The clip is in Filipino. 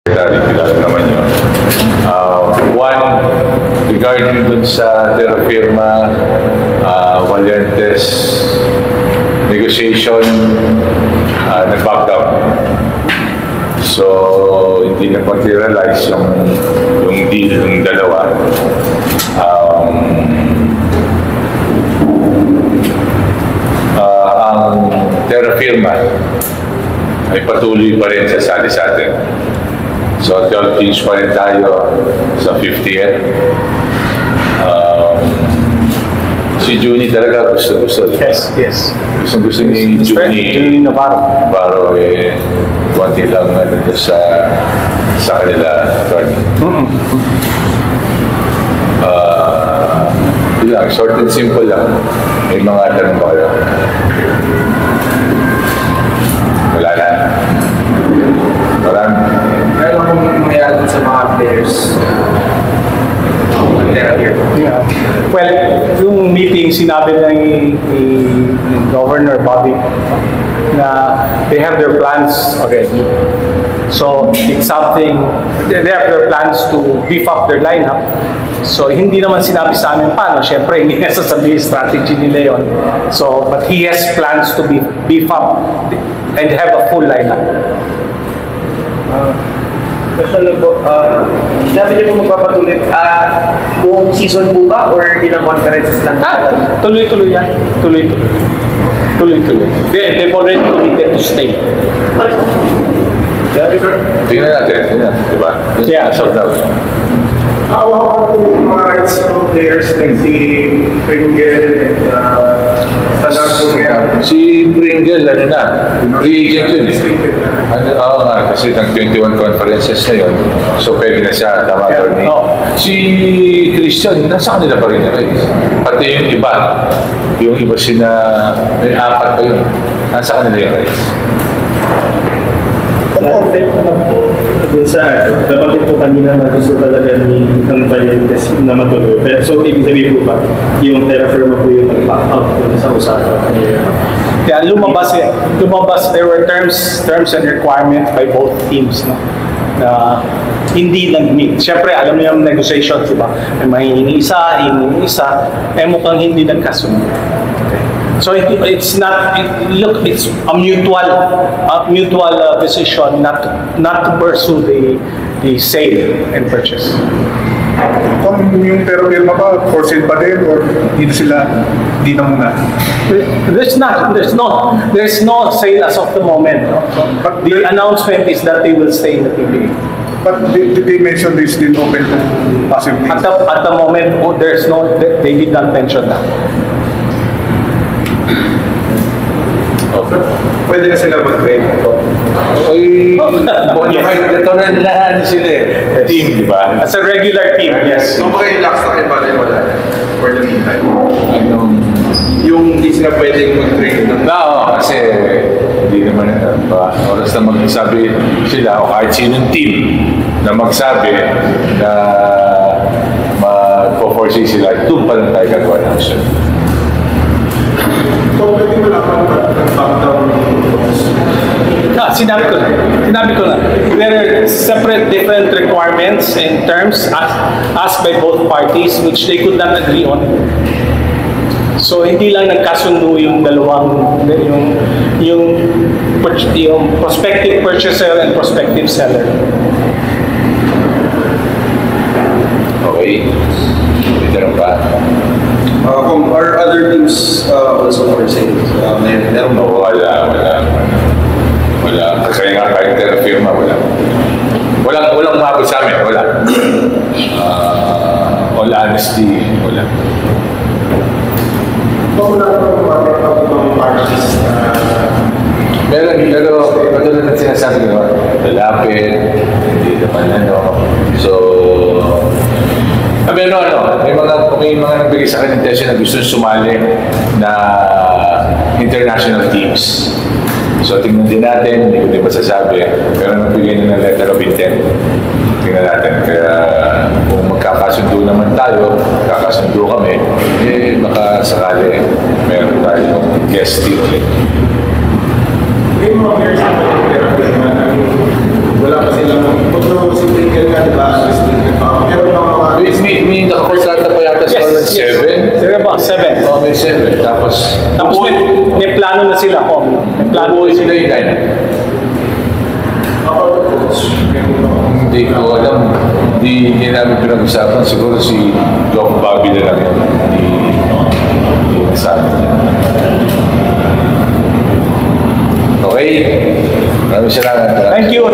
Kilala naman yun. One, regarding dun sa terra firma, Valientes negotiation, nag-back down. So, hindi na-materialize yung deal ng dalawa. Ang terra firma ay patuloy pa rin sasali sa atin. So, 12 teams pa rin tayo sa 50th. Si Juni talaga gusto. Yes, yes. Gusto ni Juni Navarro. Navarro konti lang sa kanila. Lang, short and simple lang. May mga tanong ba kayo? Wala na. Marami. Ano kung mayroon sa mga players? Yeah. Well, yung meeting, sinabi ni Governor Bobby na they have their plans already. So, it's something, they have their plans to beef up their lineup. So, hindi naman sinabi sa amin paano. Siyempre, hindi na sasabihin strategy nila yun. So, but he has plans to beef up and have a full lineup. Question lang po, sabi niyo po magpapatuloy, buong season po ba or ilang conferences lang? Tuloy-tuloy yan. Tuloy-tuloy. They've already committed to stay. Tingnan natin, diba? Yeah. So, How about mga rights of players like si Pringle and si Pringle, free agent yun eh. Oo nga, kasi nag-21 conferences na yun. So, pwede na siya, tama Tony. Si Christian, nasa kanila pa rin na rin. Pati yung iba sina, may 4 pa yun. Nasa kanila yung guys. Dapat po kanina na gusto talaga ng Valientes na matuloy. So, ibig sabihin po ba, yung terra firma po yung back out sa usapan? Yeah, lumabas, there were terms and requirements by both teams, no? Na hindi nag-meet. Siyempre, alam niyo yung negotiations, di ba? May mahihingi isa, mukhang hindi nagkasunod. Okay. So it's not. It's a mutual decision not to pursue the sale and purchase. Kung yung terra firma ba, for sale pa din or hindi na muna? There's no sale as of the moment. No? But the announcement is that they will stay in the PBA. But did they mention this still open to possibly? At the moment, they did not mention that. Okay. Pwede na sila mag-trade ito. Ito na nila sila eh. Team, di ba? As a regular team, yes. So, maka-relax na kayo pala wala for the meantime. Yung hindi sila pwedeng mag-trade. Kasi hindi naman oras na magsabi sila o kahit sinong team na magsabi na mag-foresee sila, doon pa lang tayo gagawa ng action. So, pwede mo lang back down Sinabi ko na. There are separate different requirements and terms asked by both parties which they could not agree on. So hindi lang nagkasundo yung dalawang yung prospective purchaser and prospective seller. Okay. Ito pa. Kung are other teams also for sale? Meron ba? Wala. Kasi nga kahit terra firma, walang umabot sa amin, wala. All honesty, wala. Wala ibang parties Meron, pero katulad ng sinasabi ko, lalapit, hindi naman So, may mga nagbigay sa akin ng intention na gusto sumali na international teams. So, tingnan din natin, hindi ko din masasabi, pero nagbigay na ng letter of intent. Tingnan natin. Kaya kung magkakasundo naman tayo, kakasundo kami, baka sakali meron tayong guest team ulit. May mga players na wala pa silang, kung si Twinkle ka, di ba? Meron lang mga... May nakakontrata pa yata sa Yes, yes. 7. Sila ba? 7. Oo, may 7. Tapos May plano na sila ko. May plano bubuo na sila sila. yung line. Hindi ko alam. Hindi namin pinag-usapan. Siguro si Doc Bobby na lang yun. Hindi nasabi. Okay? Maraming salamat. Thank you.